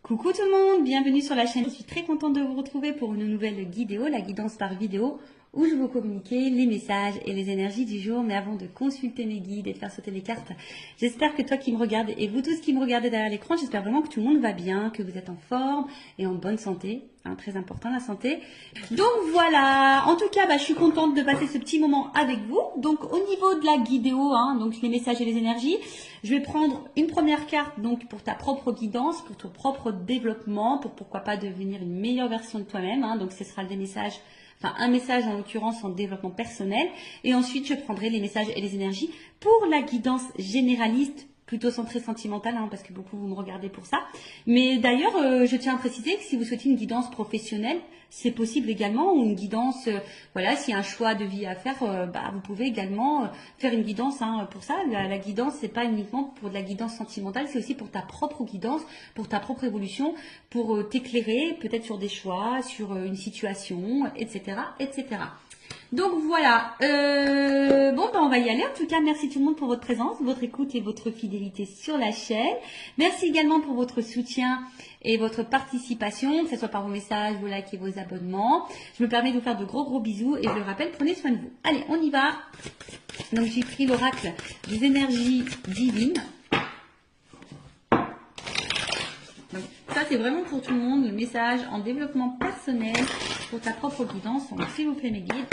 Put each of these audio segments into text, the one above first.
Coucou tout le monde, bienvenue sur la chaîne. Je suis très contente de vous retrouver pour une nouvelle vidéo, la guidance par vidéo, où je vais vous communiquer les messages et les énergies du jour. Mais avant de consulter mes guides et de faire sauter les cartes, j'espère que toi qui me regardes et vous tous qui me regardez derrière l'écran, j'espère vraiment que tout le monde va bien, que vous êtes en forme et en bonne santé. Très important la santé. Donc voilà, en tout cas, je suis contente de passer ce petit moment avec vous. Donc au niveau de la vidéo, donc les messages et les énergies, je vais prendre une première carte donc pour ta propre guidance, pour ton propre développement, pour pourquoi pas devenir une meilleure version de toi-même. Donc ce sera des messages, un message en l'occurrence en développement personnel. Et ensuite, je prendrai les messages et les énergies pour la guidance généraliste, plutôt centré sentimental, parce que beaucoup vous me regardez pour ça. Mais d'ailleurs, je tiens à préciser que si vous souhaitez une guidance professionnelle, c'est possible également, ou une guidance, voilà, s'il y a un choix de vie à faire, vous pouvez également faire une guidance pour ça. La guidance, c'est pas uniquement pour de la guidance sentimentale, c'est aussi pour ta propre guidance, pour ta propre évolution, pour t'éclairer peut-être sur des choix, sur une situation, etc., etc. Donc voilà, on va y aller. En tout cas, merci tout le monde pour votre présence, votre écoute et votre fidélité sur la chaîne. Merci également pour votre soutien et votre participation, que ce soit par vos messages, vos likes et vos abonnements. Je me permets de vous faire de gros bisous et je le rappelle, prenez soin de vous. Allez, on y va. Donc j'ai pris l'oracle des énergies divines. Donc ça c'est vraiment pour tout le monde, le message en développement personnel pour ta propre guidance. Donc s'il vous plaît mes guides.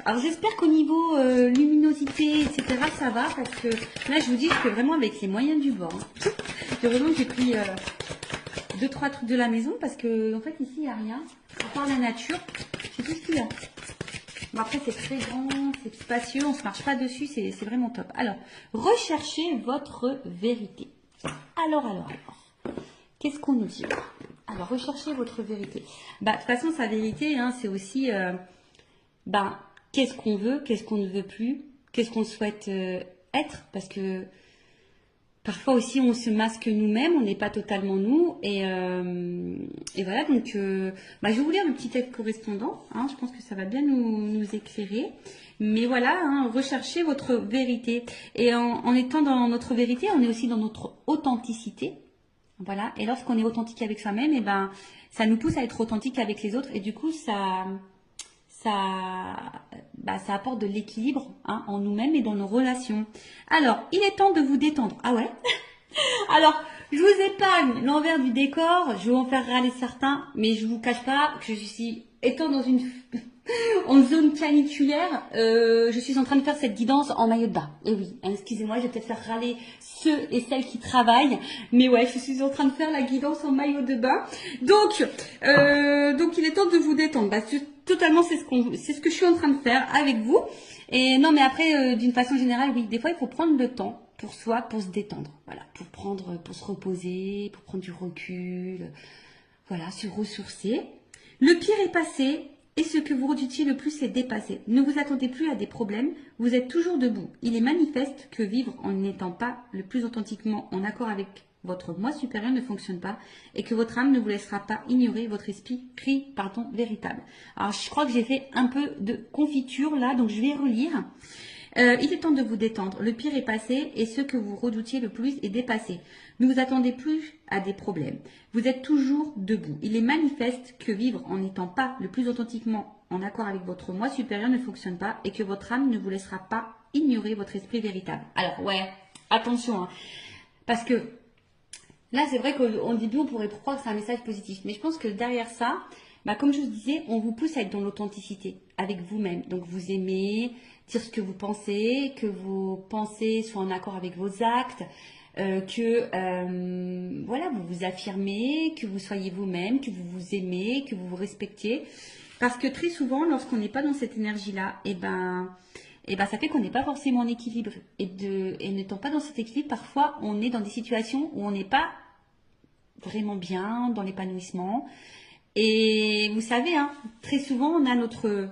Alors j'espère qu'au niveau luminosité, etc. ça va, parce que là je vous dis que vraiment avec les moyens du bord. Heureusement que j'ai pris 2-3 trucs de la maison, parce que en fait ici il n'y a rien. À part la nature, c'est tout ce qu'il y a. Bon, après c'est très grand, c'est spacieux, on se marche pas dessus, c'est vraiment top. Alors, recherchez votre vérité. Alors. Qu'est-ce qu'on nous dit? Alors, recherchez votre vérité. De toute façon, sa vérité, c'est aussi... qu'est-ce qu'on veut, qu'est-ce qu'on ne veut plus, qu'est-ce qu'on souhaite être, parce que parfois aussi on se masque nous-mêmes, on n'est pas totalement nous, et voilà, donc je vais vous lire le petit texte correspondant, je pense que ça va bien nous éclairer, mais voilà, recherchez votre vérité, et en étant dans notre vérité, on est aussi dans notre authenticité, voilà, et lorsqu'on est authentique avec soi-même, ça nous pousse à être authentique avec les autres, et du coup ça apporte de l'équilibre en nous-mêmes et dans nos relations. Alors, il est temps de vous détendre. Ah ouais? Alors, je vous épargne l'envers du décor, je vais en faire râler certains, mais je vous cache pas que je suis, étant dans en zone caniculaire, je suis en train de faire cette guidance en maillot de bain. Et oui, excusez-moi, je vais peut-être faire râler ceux et celles qui travaillent, mais ouais, je suis en train de faire la guidance en maillot de bain. Donc il est temps de vous détendre. Totalement, c'est ce que je suis en train de faire avec vous. Et non, mais après, d'une façon générale, oui, des fois, il faut prendre le temps pour soi, pour se détendre. Voilà, pour se reposer, pour prendre du recul. Voilà, se ressourcer. Le pire est passé. Et ce que vous redoutiez le plus est dépassé. Ne vous attendez plus à des problèmes, vous êtes toujours debout. Il est manifeste que vivre en n'étant pas le plus authentiquement en accord avec votre moi supérieur ne fonctionne pas et que votre âme ne vous laissera pas ignorer votre esprit véritable. Alors je crois que j'ai fait un peu de confiture là, donc je vais relire. Il est temps de vous détendre. Le pire est passé et ce que vous redoutiez le plus est dépassé. Ne vous attendez plus à des problèmes. Vous êtes toujours debout. Il est manifeste que vivre en n'étant pas le plus authentiquement en accord avec votre moi supérieur ne fonctionne pas et que votre âme ne vous laissera pas ignorer votre esprit véritable. Alors ouais, attention, parce que là c'est vrai qu'au début on pourrait croire que c'est un message positif, mais je pense que derrière ça, comme je vous disais, on vous pousse à être dans l'authenticité avec vous-même. Donc vous aimez dire ce que vous pensez, que vos pensées soient en accord avec vos actes, voilà, vous vous affirmez, que vous soyez vous-même, que vous vous aimez, que vous vous respectiez. Parce que très souvent, lorsqu'on n'est pas dans cette énergie-là, ça fait qu'on n'est pas forcément en équilibre. Et n'étant pas dans cet équilibre, parfois on est dans des situations où on n'est pas vraiment bien, dans l'épanouissement. Et vous savez, très souvent, on a notre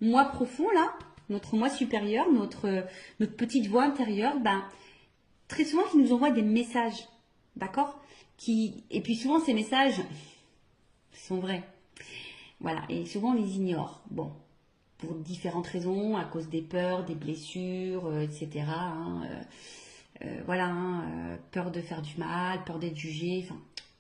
moi profond, là, notre moi supérieur, notre petite voix intérieure, très souvent, qui nous envoie des messages, d'accord? Et puis souvent, ces messages sont vrais. Voilà, et souvent, on les ignore. Bon, pour différentes raisons, à cause des peurs, des blessures, etc. Peur de faire du mal, peur d'être jugé,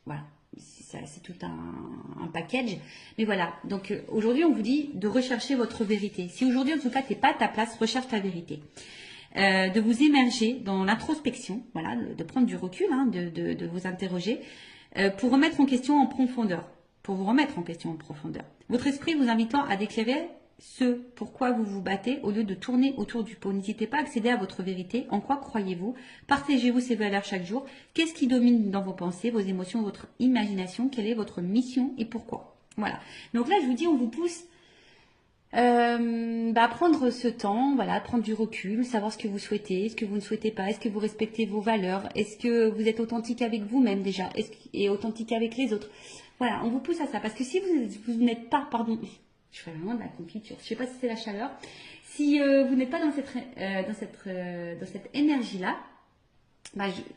Voilà, c'est tout un package. Mais voilà, donc aujourd'hui, on vous dit de rechercher votre vérité. Si aujourd'hui, en tout cas, tu n'es pas à ta place, recherche ta vérité. De vous émerger dans l'introspection, voilà, de prendre du recul, hein, de vous interroger, pour remettre en question en profondeur. Pour vous remettre en question en profondeur. Votre esprit vous invitant à déclarer ce pourquoi vous vous battez au lieu de tourner autour du pot. N'hésitez pas à accéder à votre vérité. En quoi croyez-vous? Partagez-vous ces valeurs chaque jour. Qu'est-ce qui domine dans vos pensées, vos émotions, votre imagination? Quelle est votre mission et pourquoi? Voilà. Donc là, je vous dis, on vous pousse prendre ce temps, voilà, prendre du recul, savoir ce que vous souhaitez, ce que vous ne souhaitez pas, est-ce que vous respectez vos valeurs, est-ce que vous êtes authentique avec vous-même déjà, et authentique avec les autres. Voilà, on vous pousse à ça, parce que si vous n'êtes pas, pardon, je fais vraiment de la confiture, je sais pas si c'est la chaleur, si vous n'êtes pas dans cette énergie-là,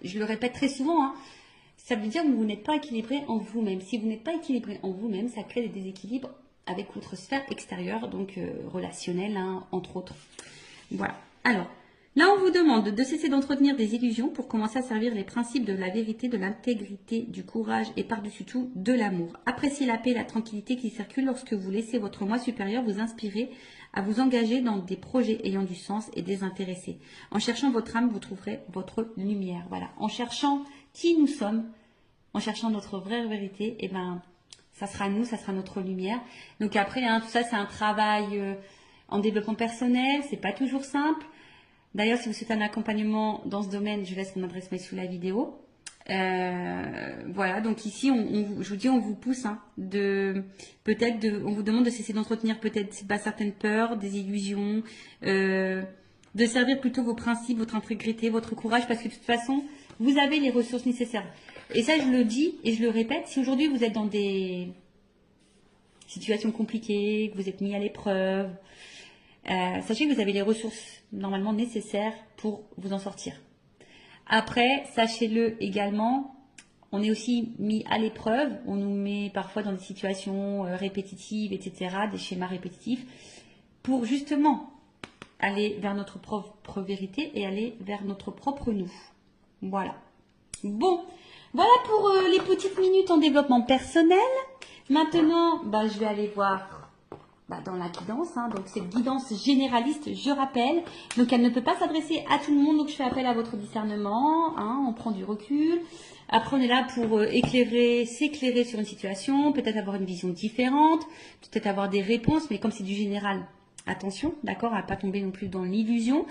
je le répète très souvent, hein, ça veut dire que vous n'êtes pas équilibré en vous-même. Si vous n'êtes pas équilibré en vous-même, ça crée des déséquilibres avec votre sphère extérieure, donc relationnelle, hein, entre autres. Voilà. Alors, là, on vous demande de cesser d'entretenir des illusions pour commencer à servir les principes de la vérité, de l'intégrité, du courage et par-dessus tout, de l'amour. Appréciez la paix et la tranquillité qui circulent lorsque vous laissez votre moi supérieur vous inspirer à vous engager dans des projets ayant du sens et désintéressés. En cherchant votre âme, vous trouverez votre lumière. Voilà. En cherchant qui nous sommes, en cherchant notre vraie vérité, et ça sera nous, ça sera notre lumière. Donc après, hein, tout ça, c'est un travail en développement personnel. C'est pas toujours simple. D'ailleurs, si vous souhaitez un accompagnement dans ce domaine, je laisse mon adresse mail sous la vidéo. Voilà, donc ici, je vous dis, on vous pousse, hein, on vous demande de cesser d'entretenir peut-être certaines peurs, des illusions, de servir plutôt vos principes, votre intégrité, votre courage, parce que de toute façon, vous avez les ressources nécessaires. Et ça, je le dis et je le répète, si aujourd'hui vous êtes dans des situations compliquées, que vous êtes mis à l'épreuve, sachez que vous avez les ressources normalement nécessaires pour vous en sortir. Après, sachez-le également, on est aussi mis à l'épreuve, on nous met parfois dans des situations répétitives, etc., des schémas répétitifs, pour justement aller vers notre propre vérité et aller vers notre propre nous. Voilà. Bon. Voilà pour les petites minutes en développement personnel. Maintenant, je vais aller voir dans la guidance. Hein. Donc, cette guidance généraliste, je rappelle. Donc, elle ne peut pas s'adresser à tout le monde. Donc, je fais appel à votre discernement. Hein. On prend du recul. Après, on est là pour s'éclairer sur une situation. Peut-être avoir une vision différente. Peut-être avoir des réponses. Mais comme c'est du général, attention, d'accord, à ne pas tomber non plus dans l'illusion.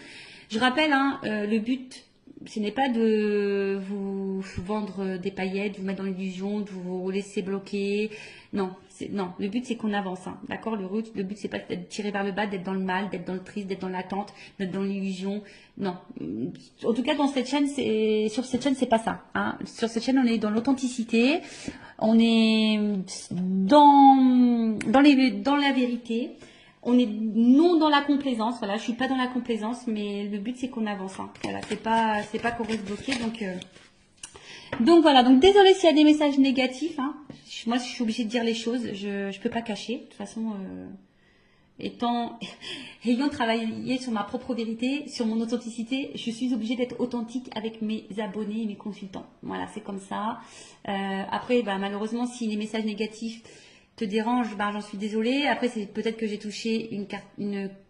Je rappelle, hein, le but... ce n'est pas de vous vendre des paillettes, de vous mettre dans l'illusion, de vous laisser bloquer. Non, le but c'est qu'on avance, hein, d'accord. Le but c'est pas d'être tiré vers le bas, d'être dans le mal, d'être dans le triste, d'être dans l'attente, d'être dans l'illusion. Non, en tout cas sur cette chaîne c'est pas ça. Hein. Sur cette chaîne on est dans l'authenticité, on est dans la vérité. On est non dans la complaisance, voilà, je suis pas dans la complaisance, mais le but c'est qu'on avance, hein. Voilà, c'est pas qu'on reste bloqué, donc voilà, donc désolé s'il y a des messages négatifs, hein. Moi je suis obligée de dire les choses, je peux pas cacher, de toute façon, ayant travaillé sur ma propre vérité, sur mon authenticité, je suis obligée d'être authentique avec mes abonnés et mes consultants, voilà, c'est comme ça. Après, malheureusement, si les messages négatifs te dérange, j'en suis désolée. Après, c'est peut-être que j'ai touché une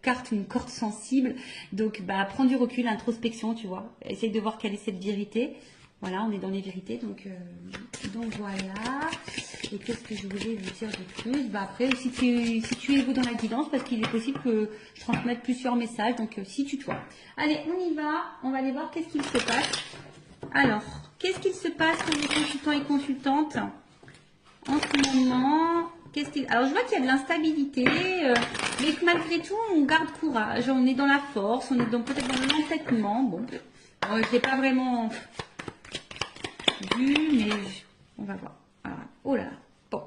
corde sensible. Donc, prends du recul, introspection, tu vois. Essaye de voir quelle est cette vérité. Voilà, on est dans les vérités. Donc voilà. Et qu'est-ce que je voulais vous dire de plus? Après, si tu es vous dans la guidance, parce qu'il est possible que je transmette plusieurs messages. Donc, si tu toi. Allez, on y va. On va aller voir qu'est-ce qu'il se passe. Alors, qu'est-ce qu'il se passe pour les consultants et consultantes en ce moment? Alors, je vois qu'il y a de l'instabilité, mais que malgré tout, on garde courage, on est dans la force, on est peut-être dans l'entêtement. Bon, je ne l'ai pas vraiment vu, mais on va voir. Alors, oh là là, bon.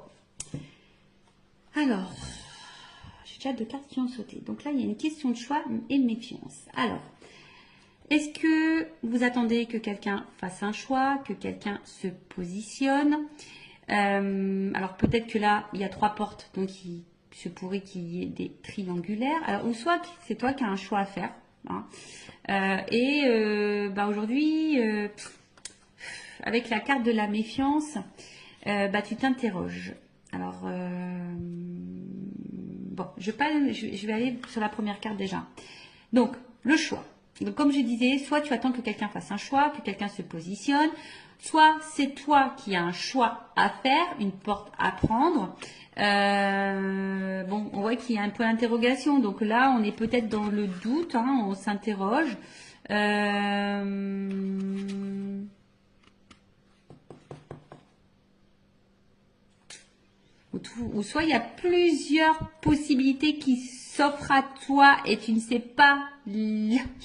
Alors, j'ai déjà 2 cartes qui ont sauté. Donc là, il y a une question de choix et de méfiance. Alors, est-ce que vous attendez que quelqu'un fasse un choix, que quelqu'un se positionne? Alors peut-être que là il y a 3 portes, donc il se pourrait qu'il y ait des triangulaires. Alors ou soit c'est toi qui as un choix à faire, hein. Aujourd'hui avec la carte de la méfiance, bah, tu t'interroges. Alors, bon, je vais aller sur la première carte déjà. Donc, le choix. Donc, comme je disais, soit tu attends que quelqu'un fasse un choix, que quelqu'un se positionne, soit c'est toi qui as un choix à faire, une porte à prendre. Bon, on voit qu'il y a un point d'interrogation. Donc là, on est peut-être dans le doute, hein, on s'interroge. Ou soit il y a plusieurs possibilités qui s'offrent à toi et tu ne sais pas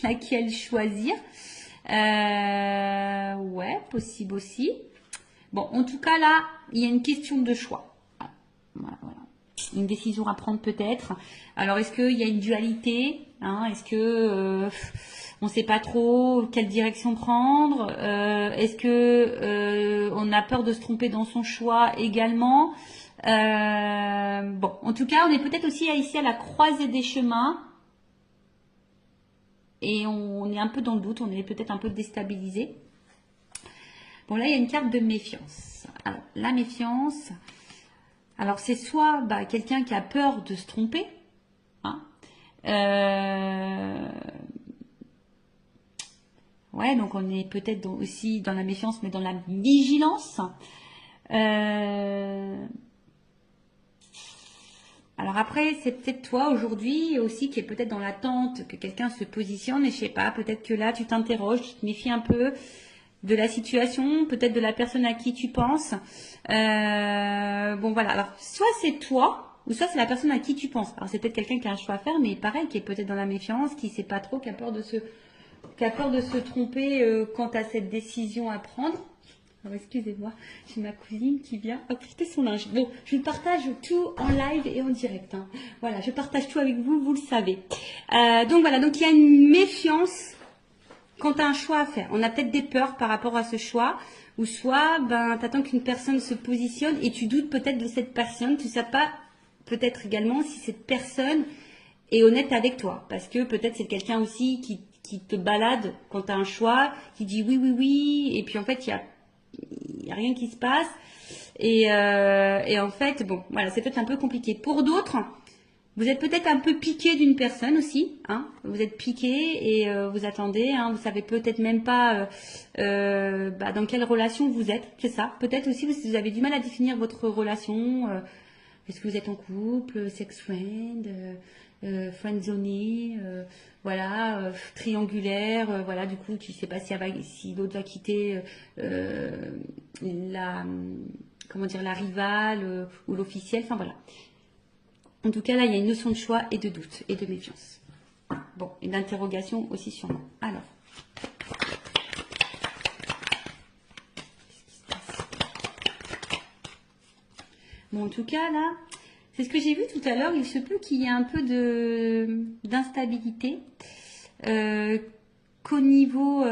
laquelle choisir. Ouais, possible aussi. Bon, en tout cas là, il y a une question de choix. Voilà, voilà. Une décision à prendre peut-être. Alors, est-ce qu'il y a une dualité, hein? Est-ce que on ne sait pas trop quelle direction prendre? Est-ce que on a peur de se tromper dans son choix également? Bon, en tout cas, on est peut-être aussi ici à la croisée des chemins et on est un peu dans le doute, on est peut-être un peu déstabilisé. Bon, là, il y a une carte de méfiance. Alors, la méfiance, alors c'est soit bah, quelqu'un qui a peur de se tromper, hein, ouais, donc on est peut-être aussi dans la méfiance, mais dans la vigilance. Alors après, c'est peut-être toi aujourd'hui aussi qui est peut-être dans l'attente que quelqu'un se positionne et je sais pas, peut-être que là tu t'interroges, tu te méfies un peu de la situation, peut-être de la personne à qui tu penses. Bon voilà, alors soit c'est toi ou soit c'est la personne à qui tu penses. Alors c'est peut-être quelqu'un qui a un choix à faire, mais pareil, qui est peut-être dans la méfiance, qui sait pas trop, qui a peur de se tromper quant à cette décision à prendre. Alors, excusez-moi, j'ai ma cousine qui vient apporter son linge. Bon, je partage tout en live et en direct, hein. Voilà, je partage tout avec vous, vous le savez. Donc voilà, donc il y a une méfiance quand tu as un choix à faire. On a peut-être des peurs par rapport à ce choix, ou soit ben, tu attends qu'une personne se positionne et tu doutes peut-être de cette personne. Tu ne sais pas peut-être également si cette personne est honnête avec toi. Parce que peut-être c'est quelqu'un aussi qui te balade quand tu as un choix, qui dit oui, oui, oui, et puis en fait, il y a rien qui se passe. Et en fait, bon, voilà, c'est peut-être un peu compliqué. Pour d'autres, vous êtes peut-être un peu piqué d'une personne aussi, hein. Vous êtes piqué et vous attendez, hein. Vous savez peut-être même pas bah, dans quelle relation vous êtes, c'est ça. Peut-être aussi vous avez du mal à définir votre relation. Est-ce que vous êtes en couple, sex friend, friendzoné, voilà, triangulaire, voilà. Du coup, tu sais pas si l'autre va quitter la, comment dire, la rivale ou l'officiel. Enfin voilà. En tout cas, là, il y a une notion de choix et de doute et de méfiance. Bon, et d'interrogation aussi sûrement. Alors. Bon, en tout cas, là, c'est ce que j'ai vu tout à l'heure. Il se peut qu'il y ait un peu d'instabilité. Qu'au niveau...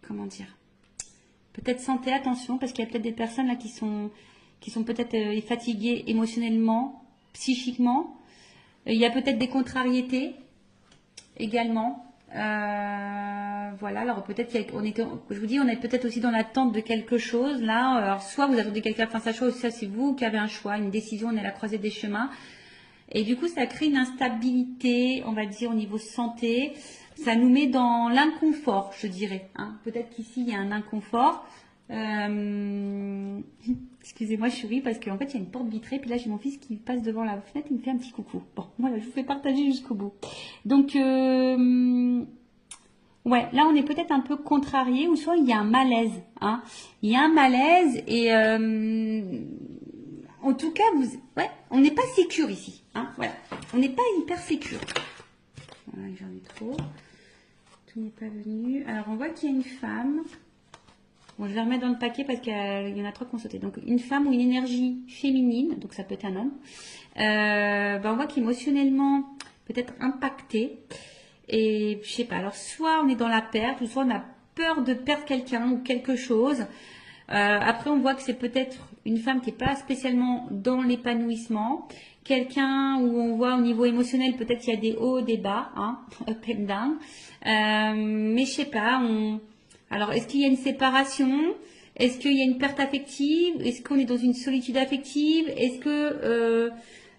comment dire? Peut-être santé, attention, parce qu'il y a peut-être des personnes là qui sont peut-être fatiguées émotionnellement, psychiquement. Il y a peut-être des contrariétés également. Voilà, alors peut-être je vous dis, on est peut-être aussi dans l'attente de quelque chose là. Alors soit vous attendez quelqu'un fasse un choix, ou soit c'est vous qui avez un choix, une décision, on est à la croisée des chemins. Et du coup, ça crée une instabilité, on va dire, au niveau santé. Ça nous met dans l'inconfort, je dirais, hein. Peut-être qu'ici, il y a un inconfort. Excusez-moi, je souris parce qu'en fait, il y a une porte vitrée. Puis là, j'ai mon fils qui passe devant la fenêtre et il me fait un petit coucou. Bon, voilà, je vous fais partager jusqu'au bout. Donc, ouais, là, on est peut-être un peu contrarié ou soit il y a un malaise, hein. Il y a un malaise et... en tout cas, ouais, on n'est pas sécure ici, hein, voilà. On n'est pas hyper sécure. Voilà, j'en ai trop. Tout n'est pas venu. Alors, on voit qu'il y a une femme. Bon, je vais remettre dans le paquet parce qu'il y en a trois qui ont sauté. Donc, une femme ou une énergie féminine, donc ça peut être un homme. Ben, on voit qu'émotionnellement, peut-être impacté. Et je sais pas, alors soit on est dans la perte, ou soit on a peur de perdre quelqu'un ou quelque chose. Après, on voit que c'est peut-être une femme qui n'est pas spécialement dans l'épanouissement. Quelqu'un où on voit au niveau émotionnel, peut-être qu'il y a des hauts, des bas, hein, up and down. Mais je sais pas, Alors, est-ce qu'il y a une séparation? Est-ce qu'il y a une perte affective? Est-ce qu'on est dans une solitude affective? Est-ce que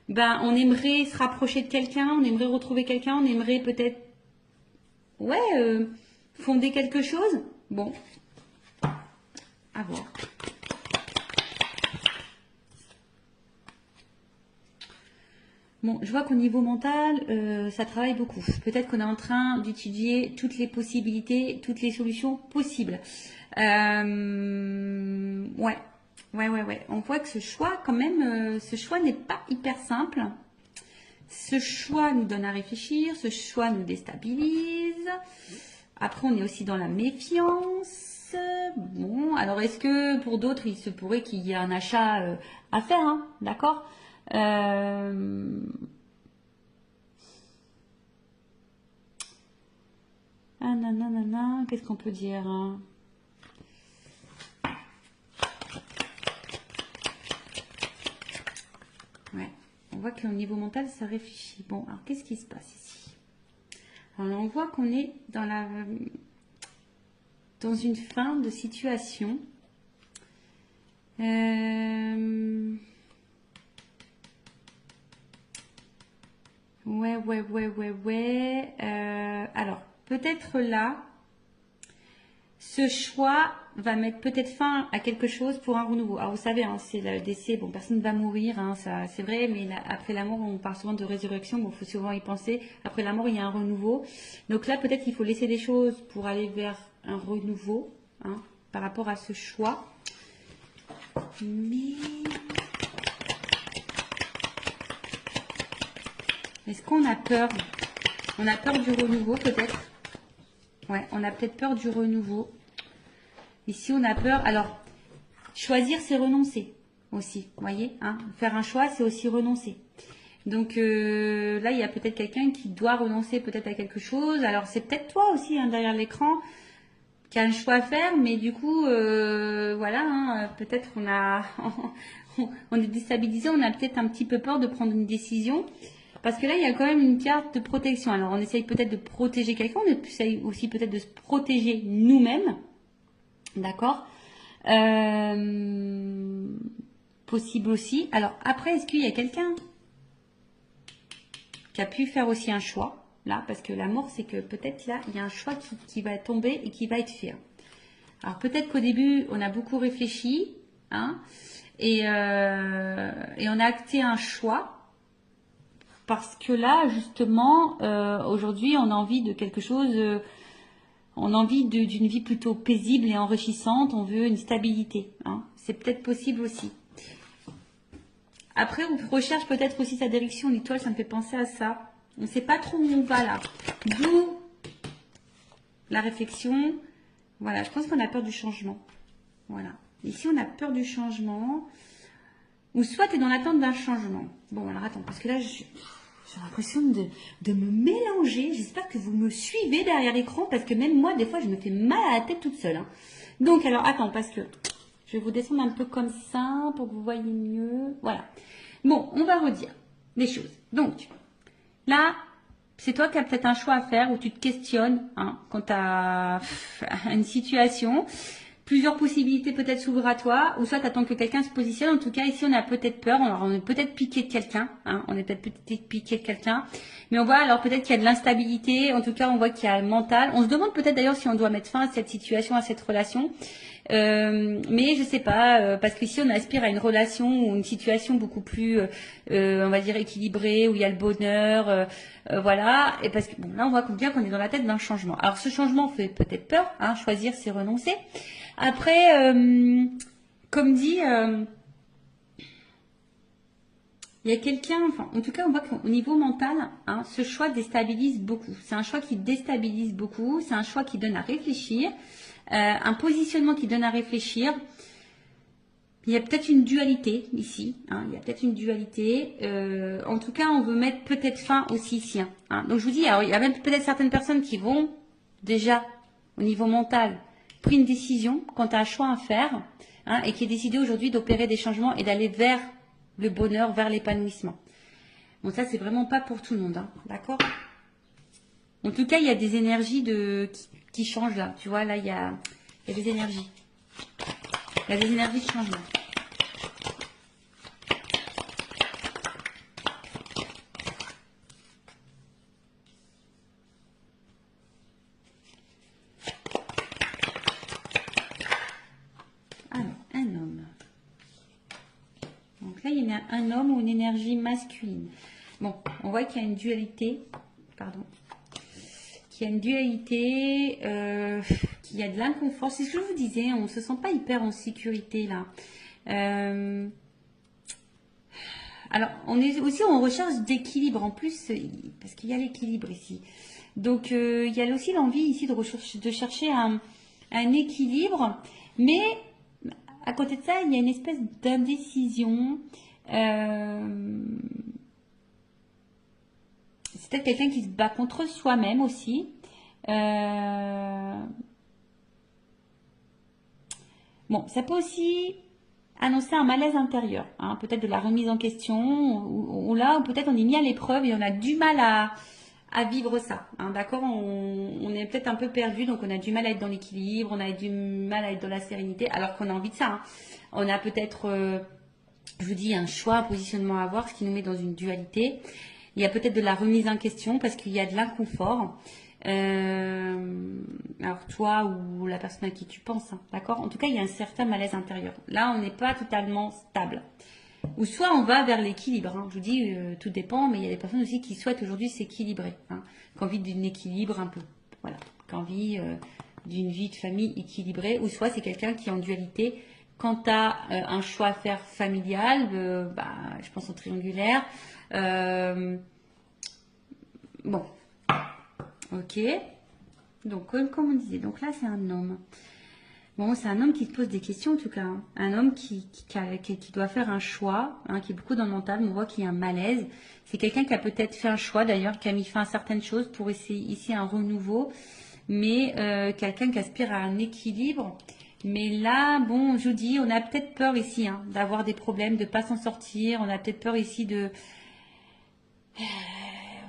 ben, on aimerait se rapprocher de quelqu'un? On aimerait retrouver quelqu'un? On aimerait peut-être ouais, fonder quelque chose? Bon, à voir. Bon, je vois qu'au niveau mental, ça travaille beaucoup. Peut-être qu'on est en train d'étudier toutes les possibilités, toutes les solutions possibles. Ouais, ouais. On voit que ce choix, quand même, ce choix n'est pas hyper simple. Ce choix nous donne à réfléchir, ce choix nous déstabilise. Après, on est aussi dans la méfiance. Bon, alors est-ce que pour d'autres, il se pourrait qu'il y ait un achat à faire, hein, d'accord? Ah nanana, qu'est-ce qu'on peut dire, hein? Ouais, on voit qu'au niveau mental, ça réfléchit. Bon, alors qu'est-ce qui se passe ici? Alors on voit qu'on est dans une fin de situation. Ouais. Alors, peut-être là, ce choix va mettre peut-être fin à quelque chose pour un renouveau. Alors, vous savez, hein, c'est le décès, bon, personne ne va mourir, hein, ça, c'est vrai, mais après la mort, on parle souvent de résurrection, bon, il faut souvent y penser. Après la mort, il y a un renouveau. Donc là, peut-être qu'il faut laisser des choses pour aller vers un renouveau, hein, par rapport à ce choix. Mais est-ce qu'on a peur? On a peur du renouveau peut-être. Ouais, on a peut-être peur du renouveau. Ici, on a peur. Alors, choisir, c'est renoncer aussi. Vous voyez, hein, faire un choix, c'est aussi renoncer. Donc là, il y a peut-être quelqu'un qui doit renoncer peut-être à quelque chose. Alors, c'est peut-être toi aussi, hein, derrière l'écran, qui a un choix à faire. Mais du coup, voilà, hein, peut-être on est déstabilisé. On a peut-être un petit peu peur de prendre une décision. Parce que là, il y a quand même une carte de protection. Alors, on essaye peut-être de protéger quelqu'un, on essaye aussi peut-être de se protéger nous-mêmes. D'accord? Possible aussi. Alors, après, est-ce qu'il y a quelqu'un qui a pu faire aussi un choix? Là, parce que la mort, c'est que peut-être là, il y a un choix qui va tomber et qui va être fait. Alors, peut-être qu'au début, on a beaucoup réfléchi, hein, et on a acté un choix. Parce que là, justement, aujourd'hui, on a envie de quelque chose, on a envie d'une vie plutôt paisible et enrichissante, on veut une stabilité, hein. C'est peut-être possible aussi. Après, on recherche peut-être aussi sa direction, l'étoile, ça me fait penser à ça. On ne sait pas trop où on va là. D'où la réflexion. Voilà, je pense qu'on a peur du changement. Voilà. Ici, on a peur du changement. Ou soit tu es dans l'attente d'un changement. Bon, alors attends, parce que là, j'ai l'impression de me mélanger. J'espère que vous me suivez derrière l'écran parce que même moi, des fois, je me fais mal à la tête toute seule, hein. Donc, alors, attends, parce que je vais vous descendre un peu comme ça pour que vous voyez mieux. Voilà. Bon, on va redire des choses. Donc, là, c'est toi qui as peut-être un choix à faire où tu te questionnes, hein, quant à une situation. Plusieurs possibilités peut-être s'ouvrent à toi, ou soit tu attends que quelqu'un se positionne. En tout cas, ici, on a peut-être peur, on est peut-être piqué de quelqu'un, hein, on est peut-être piqué de quelqu'un, mais on voit alors peut-être qu'il y a de l'instabilité, en tout cas, on voit qu'il y a le mental. On se demande peut-être d'ailleurs si on doit mettre fin à cette situation, à cette relation, mais je sais pas, parce qu'ici, on aspire à une relation ou une situation beaucoup plus, on va dire, équilibrée, où il y a le bonheur, voilà, et parce que bon, là, on voit bien qu'on est dans la tête d'un changement. Alors, ce changement fait peut-être peur, hein, choisir, c'est renoncer. Après, comme dit, il y a quelqu'un, enfin, en tout cas, on voit qu'au niveau mental, hein, ce choix déstabilise beaucoup. C'est un choix qui déstabilise beaucoup, c'est un choix qui donne à réfléchir, un positionnement qui donne à réfléchir. Il y a peut-être une dualité ici, hein, il y a peut-être une dualité. En tout cas, on veut mettre peut-être fin aussi ici. Hein. Donc, je vous dis, alors, il y a même peut-être certaines personnes qui vont déjà, au niveau mental, pris une décision quant à un choix à faire, hein, et qui est décidé aujourd'hui d'opérer des changements et d'aller vers le bonheur, vers l'épanouissement. Bon, ça, c'est vraiment pas pour tout le monde, hein, d'accord? En tout cas, il y a des énergies qui changent là. Tu vois, là, il y a Il y a des énergies. Il y a des énergies de changement. Alors, un homme. Donc là, il y a un homme ou une énergie masculine. Bon, on voit qu'il y a une dualité. Pardon. Qu'il y a une dualité, qu'il y a de l'inconfort. C'est ce que je vous disais, on ne se sent pas hyper en sécurité là. Alors, on est aussi en recherche d'équilibre en plus, parce qu'il y a l'équilibre ici. Donc, il y a aussi l'envie ici de chercher un équilibre, mais à côté de ça, il y a une espèce d'indécision. C'est peut-être quelqu'un qui se bat contre soi-même aussi. Bon, ça peut aussi annoncer un malaise intérieur, hein, peut-être de la remise en question, ou là, ou peut-être on est mis à l'épreuve et on a du mal à vivre ça. Hein, d'accord, on est peut-être un peu perdu, donc on a du mal à être dans l'équilibre, on a du mal à être dans la sérénité, alors qu'on a envie de ça. Hein. On a peut-être, je vous dis, un choix, un positionnement à avoir, ce qui nous met dans une dualité. Il y a peut-être de la remise en question parce qu'il y a de l'inconfort. Alors toi ou la personne à qui tu penses, hein, d'accord? En tout cas, il y a un certain malaise intérieur. Là, on n'est pas totalement stable. Ou soit on va vers l'équilibre. Hein. Je vous dis, tout dépend, mais il y a des personnes aussi qui souhaitent aujourd'hui s'équilibrer, hein, qui ont envie d'un équilibre un peu, voilà, qui ont envie d'une vie de famille équilibrée. Ou soit c'est quelqu'un qui est en dualité. Quant à un choix à faire familial, je pense au triangulaire. Bon, ok. Donc, comme on disait, donc là, c'est un homme. Bon, c'est un homme qui se pose des questions, en tout cas. Hein. Un homme qui doit faire un choix, hein, qui est beaucoup dans le mental. On voit qu'il y a un malaise. C'est quelqu'un qui a peut-être fait un choix, d'ailleurs, qui a mis fin à certaines choses pour essayer ici un renouveau. Mais quelqu'un qui aspire à un équilibre. Mais là, bon, je vous dis, on a peut-être peur ici hein, d'avoir des problèmes, de ne pas s'en sortir. On a peut-être peur ici de...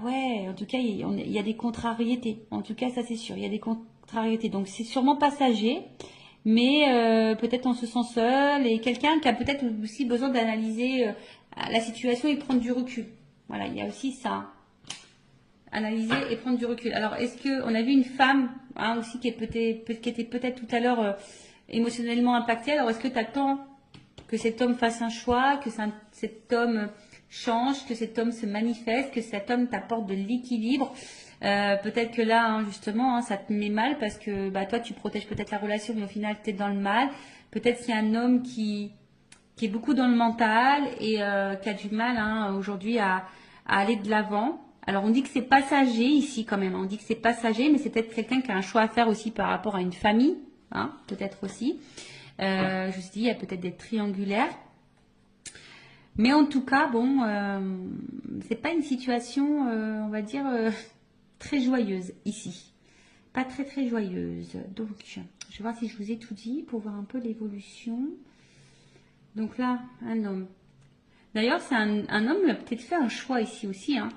Ouais, en tout cas, il y a des contrariétés. En tout cas, ça c'est sûr, il y a des contrariétés. Donc, c'est sûrement passager, mais peut-être on se sent seul et quelqu'un qui a peut-être aussi besoin d'analyser la situation et prendre du recul. Voilà, il y a aussi ça. Analyser et prendre du recul. Alors, est-ce que on a vu une femme hein, aussi qui était peut-être tout à l'heure émotionnellement impactée. Alors, est-ce que tu attends que cet homme fasse un choix, que cet homme change, que cet homme se manifeste, que cet homme t'apporte de l'équilibre. Peut-être que là, hein, justement, hein, ça te met mal parce que toi, tu protèges peut-être la relation, mais au final, tu es dans le mal. Peut-être qu'il y a un homme qui est beaucoup dans le mental et qui a du mal hein, aujourd'hui à aller de l'avant. Alors, on dit que c'est passager ici quand même. On dit que c'est passager, mais c'est peut-être quelqu'un qui a un choix à faire aussi par rapport à une famille. Hein, peut-être aussi. Je me suis dit, il y a peut-être des triangulaires. Mais en tout cas, bon, c'est pas une situation, on va dire, très joyeuse ici. Pas très très joyeuse. Donc, je vais voir si je vous ai tout dit pour voir un peu l'évolution. Donc là, un homme. D'ailleurs, c'est un homme qui a peut-être fait un choix ici aussi. Hein.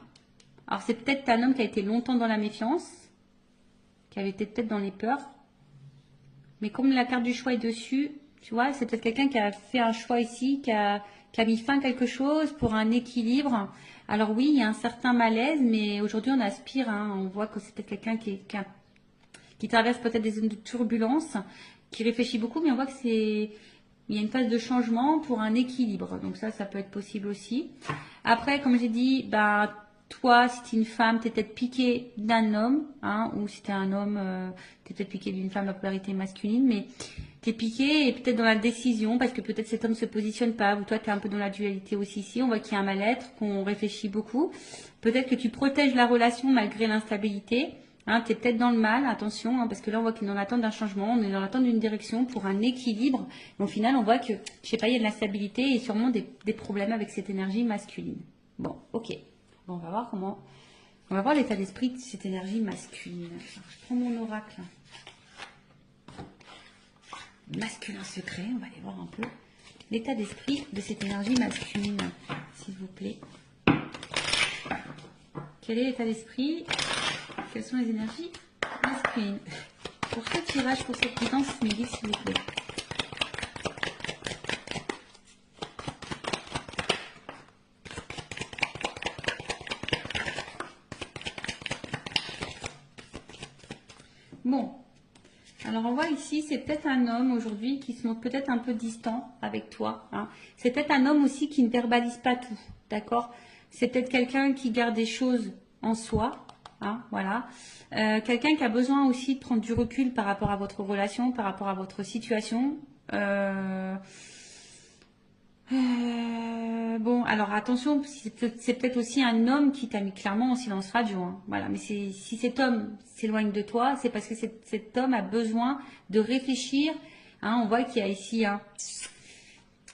Alors, c'est peut-être un homme qui a été longtemps dans la méfiance, qui avait été peut-être dans les peurs. Mais comme la carte du choix est dessus, tu vois, c'est peut-être quelqu'un qui a fait un choix ici, qui a mis fin à quelque chose pour un équilibre. Alors oui, il y a un certain malaise, mais aujourd'hui on aspire, hein, on voit que c'est peut-être quelqu'un qui traverse peut-être des zones de turbulence, qui réfléchit beaucoup, mais on voit que il y a une phase de changement pour un équilibre. Donc ça peut être possible aussi. Après, comme j'ai dit, toi, si tu es une femme, tu es peut-être piqué d'un homme, hein, ou si tu es un homme, tu es peut-être piqué d'une femme à polarité masculine, mais tu es piqué et peut-être dans la décision, parce que peut-être cet homme ne se positionne pas, ou toi tu es un peu dans la dualité aussi ici, on voit qu'il y a un mal-être, qu'on réfléchit beaucoup. Peut-être que tu protèges la relation malgré l'instabilité, hein, tu es peut-être dans le mal, attention, hein, parce que là on voit qu'on est dans l'attente d'un changement, on est dans l'attente d'une direction pour un équilibre, mais au final on voit que, je sais pas, il y a de l'instabilité et sûrement des problèmes avec cette énergie masculine. Bon, ok. On va voir on va voir l'état d'esprit de cette énergie masculine. Alors, je prends mon oracle. Masculin secret, on va aller voir un peu l'état d'esprit de cette énergie masculine, s'il vous plaît. Quel est l'état d'esprit? Quelles sont les énergies masculines? pour ce tirage, pour cette guidance, me dit s'il vous plaît. Bon, alors on voit ici, c'est peut-être un homme aujourd'hui qui se montre peut-être un peu distant avec toi. Hein. C'est peut-être un homme aussi qui ne verbalise pas tout, d'accord? C'est peut-être quelqu'un qui garde des choses en soi, hein, voilà. Quelqu'un qui a besoin aussi de prendre du recul par rapport à votre relation, par rapport à votre situation. Bon, alors attention, c'est peut-être aussi un homme qui t'a mis clairement en silence radio. Hein. Voilà, mais si cet homme s'éloigne de toi, c'est parce que cet homme a besoin de réfléchir. Hein, on voit qu'il y a ici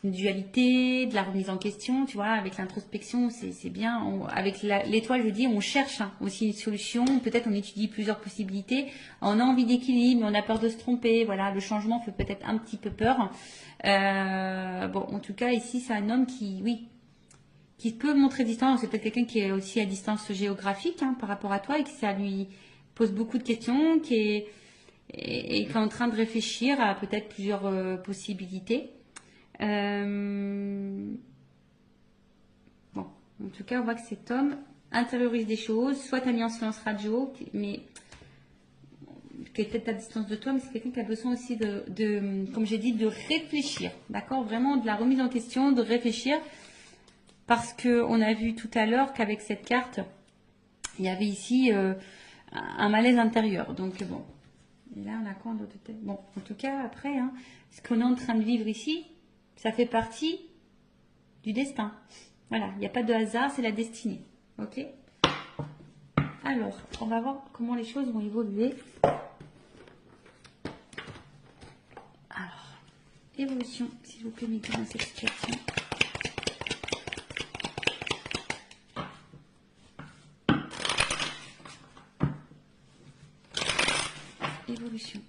une dualité, de la remise en question, tu vois, avec l'introspection, c'est bien. Avec l'étoile, je dis, on cherche aussi une solution. Peut-être on étudie plusieurs possibilités. On a envie d'équilibre, mais on a peur de se tromper. Voilà, le changement fait peut-être un petit peu peur. Bon, en tout cas, ici, c'est un homme qui, oui, qui peut montrer distance. C'est peut-être quelqu'un qui est aussi à distance géographique hein, par rapport à toi et que ça lui pose beaucoup de questions, qui est en train de réfléchir à peut-être plusieurs possibilités. Bon, en tout cas, on voit que cet homme intériorise des choses, soit t'as mis en silence radio, mais qui est peut-être à distance de toi, mais c'est quelqu'un qui a besoin aussi comme j'ai dit, de réfléchir, d'accord? Vraiment de la remise en question, de réfléchir, parce qu'on a vu tout à l'heure qu'avec cette carte, il y avait ici un malaise intérieur. Donc bon, et là on a quoi d'autre? Bon, en tout cas, après, hein, ce qu'on est en train de vivre ici, ça fait partie du destin. Voilà, il n'y a pas de hasard, c'est la destinée. Ok? Alors, on va voir comment les choses vont évoluer. Alors, évolution, s'il vous plaît, mettez dans cette situation. Évolution.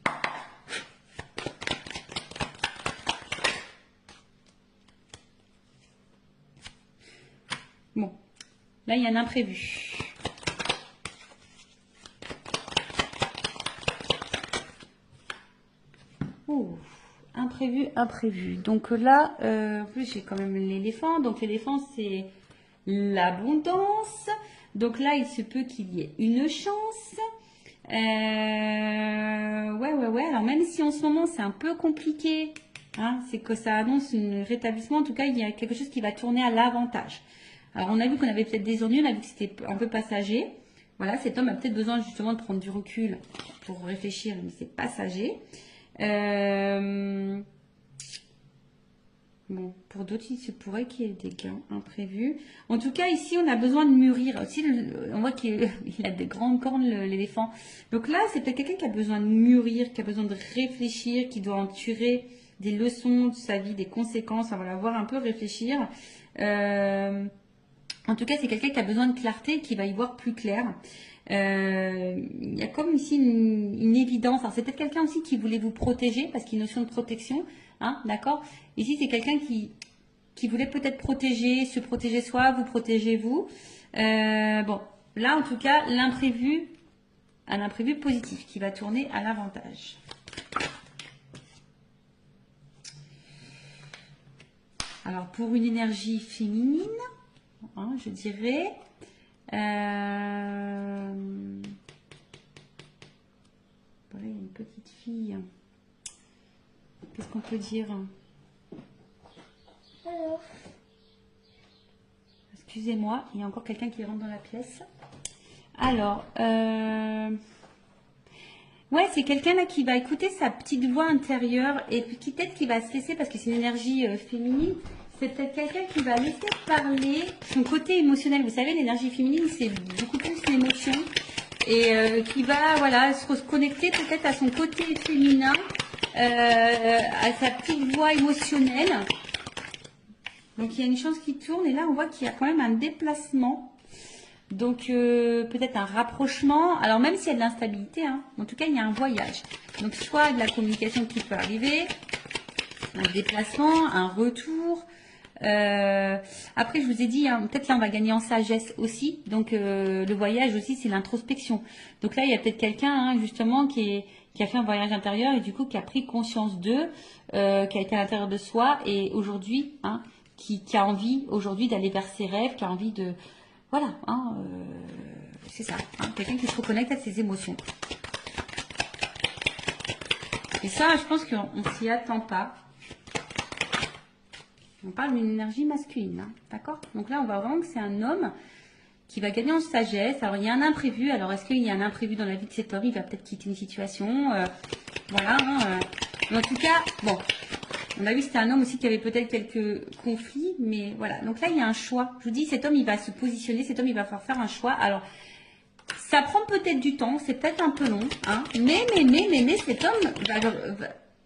Bon, là, il y a un imprévu. Oh, imprévu. Donc là, en plus, j'ai quand même l'éléphant. Donc l'éléphant, c'est l'abondance. Donc là, il se peut qu'il y ait une chance. Ouais. Alors même si en ce moment, c'est un peu compliqué, hein, c'est que ça annonce un rétablissement. En tout cas, il y a quelque chose qui va tourner à l'avantage. Alors, on a vu qu'on avait peut-être des ennuis, on a vu que c'était un peu passager. Voilà, cet homme a peut-être besoin justement de prendre du recul pour réfléchir, mais c'est passager. Bon, pour d'autres, il se pourrait qu'il y ait des gains imprévus. En tout cas, ici, on a besoin de mûrir. Aussi, on voit qu'il a des grandes cornes, l'éléphant. Donc là, c'est peut-être quelqu'un qui a besoin de mûrir, qui a besoin de réfléchir, qui doit en tirer des leçons de sa vie, des conséquences. Enfin, voilà, voir un peu réfléchir. En tout cas, c'est quelqu'un qui a besoin de clarté, qui va y voir plus clair. Il y a comme ici une évidence. Alors, c'est peut-être quelqu'un aussi qui voulait vous protéger, parce qu'il y a une notion de protection. Hein, d'accord? Ici, c'est quelqu'un qui voulait peut-être se protéger soi, vous protéger vous. Bon, là, en tout cas, un imprévu positif qui va tourner à l'avantage. Alors, pour une énergie féminine, hein, je dirais, voilà, il y a une petite fille. Qu'est-ce qu'on peut dire? Alors. Excusez-moi, il y a encore quelqu'un qui rentre dans la pièce. Alors, ouais, c'est quelqu'un là qui va écouter sa petite voix intérieure et puis peut-être qui va se laisser, parce que c'est une énergie féminine, c'est peut-être quelqu'un qui va laisser parler son côté émotionnel. Vous savez, l'énergie féminine, c'est beaucoup plus l'émotion et qui va, voilà, se reconnecter peut-être à son côté féminin, à sa petite voix émotionnelle. Donc, il y a une chance qui tourne et là, on voit qu'il y a quand même un déplacement. Donc, peut-être un rapprochement. Alors, même s'il y a de l'instabilité, hein, en tout cas, il y a un voyage. Donc, soit de la communication qui peut arriver, un déplacement, un retour. Après, je vous ai dit, hein, peut-être là, on va gagner en sagesse aussi. Donc, le voyage aussi, c'est l'introspection. Donc là, il y a peut-être quelqu'un, hein, justement, qui qui a fait un voyage intérieur et du coup qui a pris conscience d'eux, qui a été à l'intérieur de soi et aujourd'hui, hein, qui a envie aujourd'hui d'aller vers ses rêves, qui a envie de... Voilà, hein, c'est ça, hein, quelqu'un qui se reconnecte à ses émotions. Et ça, je pense qu'on ne s'y attend pas. On parle d'une énergie masculine, hein, d'accord? Donc là, on voit vraiment que c'est un homme qui va gagner en sagesse. Alors, il y a un imprévu. Alors, est-ce qu'il y a un imprévu dans la vie de cet homme? Il va peut-être quitter une situation. Voilà. Hein, mais en tout cas, bon, on a vu que c'était un homme aussi qui avait peut-être quelques conflits. Mais voilà. Donc là, il y a un choix. Je vous dis, cet homme, il va se positionner. Cet homme, il va falloir faire un choix. Alors, ça prend peut-être du temps. C'est peut-être un peu long. Hein, mais cet homme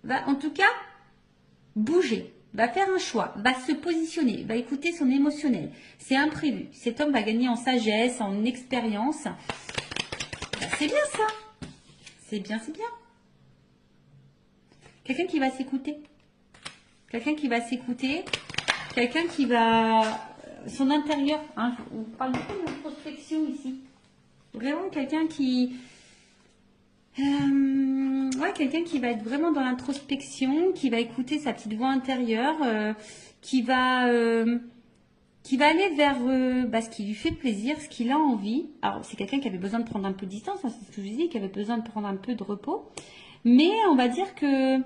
va en tout cas bouger. Va faire un choix, va se positionner, va écouter son émotionnel. C'est imprévu. Cet homme va gagner en sagesse, en expérience. Ben, c'est bien ça. C'est bien, c'est bien. Quelqu'un qui va s'écouter. Quelqu'un qui va s'écouter. Quelqu'un qui va... Son intérieur. Hein, on parle beaucoup d'introspection ici. Vraiment quelqu'un qui... ouais, quelqu'un qui va être vraiment dans l'introspection, qui va écouter sa petite voix intérieure, qui va aller vers ce qui lui fait plaisir, ce qu'il a envie. Alors, c'est quelqu'un qui avait besoin de prendre un peu de distance, hein, c'est ce que je dis, qui avait besoin de prendre un peu de repos. Mais on va dire que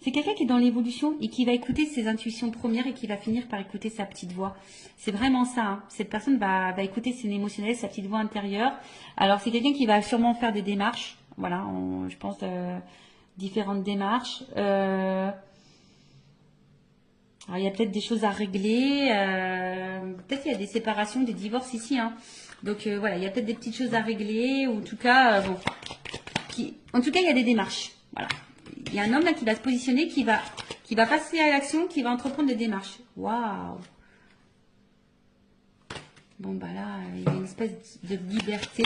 c'est quelqu'un qui est dans l'évolution et qui va écouter ses intuitions premières et qui va finir par écouter sa petite voix. C'est vraiment ça. Hein. Cette personne va écouter ses émotionnels, sa petite voix intérieure. Alors, c'est quelqu'un qui va sûrement faire des démarches. Voilà, je pense différentes démarches. Alors, il y a peut-être des choses à régler. Peut-être qu'il y a des séparations, des divorces ici. Hein. Donc voilà, il y a peut-être des petites choses à régler. Ou en tout cas, en tout cas, il y a des démarches. Voilà. Il y a un homme là qui va se positionner, qui va passer à l'action, qui va entreprendre des démarches. Waouh! Bon, bah là, il y a une espèce de liberté.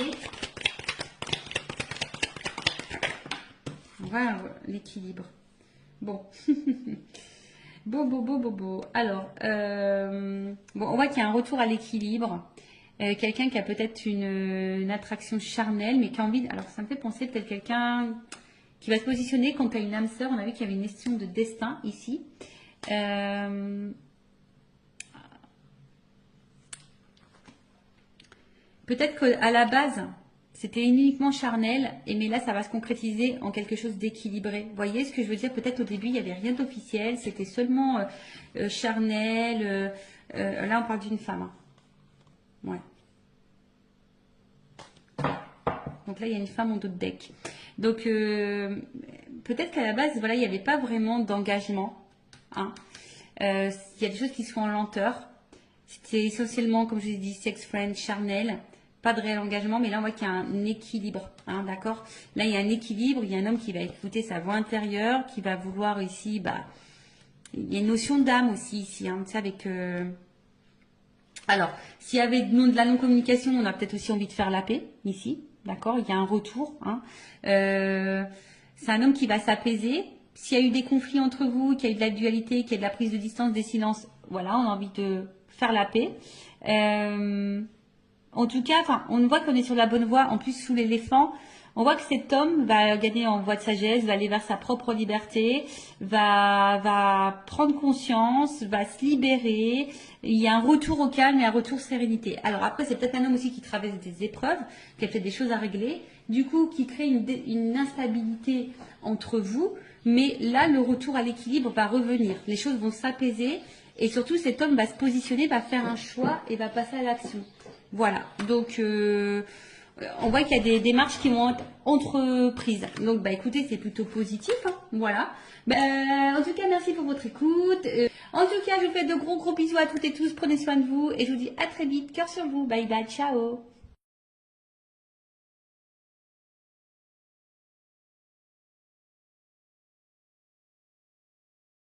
Voilà l'équilibre. Bon. Bon. Alors, on voit qu'il y a un retour à l'équilibre. Quelqu'un qui a peut-être une attraction charnelle, mais qui a envie... Alors, ça me fait penser peut-être quelqu'un qui va se positionner quand tu as une âme sœur. On a vu qu'il y avait une question de destin ici. Peut-être qu'à la base, c'était uniquement charnel, mais là, ça va se concrétiser en quelque chose d'équilibré. Vous voyez ce que je veux dire? Peut-être au début, il n'y avait rien d'officiel, c'était seulement charnel. Là, on parle d'une femme. Hein. Ouais. Donc là, il y a une femme en dos de deck. Donc, peut-être qu'à la base, voilà, il n'y avait pas vraiment d'engagement. Hein. Il y a des choses qui sont en lenteur. C'était essentiellement, comme je vous ai dit, sex friend, charnel. Pas de réel engagement, mais là, on voit qu'il y a un équilibre. Hein, d'accord? Là, il y a un équilibre. Il y a un homme qui va écouter sa voix intérieure, qui va vouloir ici... il y a une notion d'âme aussi ici. Hein, tu sais, avec... Alors, s'il y avait de la non-communication, on a peut-être aussi envie de faire la paix, ici. D'accord? Il y a un retour. Hein. C'est un homme qui va s'apaiser. S'il y a eu des conflits entre vous, qu'il y a eu de la dualité, qu'il y a de la prise de distance, des silences, voilà, on a envie de faire la paix. En tout cas, on voit qu'on est sur la bonne voie. En plus, sous l'éléphant, on voit que cet homme va gagner en voie de sagesse, va aller vers sa propre liberté, va prendre conscience, va se libérer. Il y a un retour au calme et un retour sérénité. Alors après, c'est peut-être un homme aussi qui traverse des épreuves, qui a peut-être des choses à régler, du coup, qui crée une instabilité entre vous. Mais là, le retour à l'équilibre va revenir. Les choses vont s'apaiser et surtout, cet homme va se positionner, va faire un choix et va passer à l'action. Voilà. Donc, on voit qu'il y a des démarches qui vont être entreprises. Donc, écoutez, c'est plutôt positif. Hein, voilà. En tout cas, merci pour votre écoute. En tout cas, je vous fais de gros bisous à toutes et tous. Prenez soin de vous et je vous dis à très vite. Cœur sur vous. Bye bye. Ciao.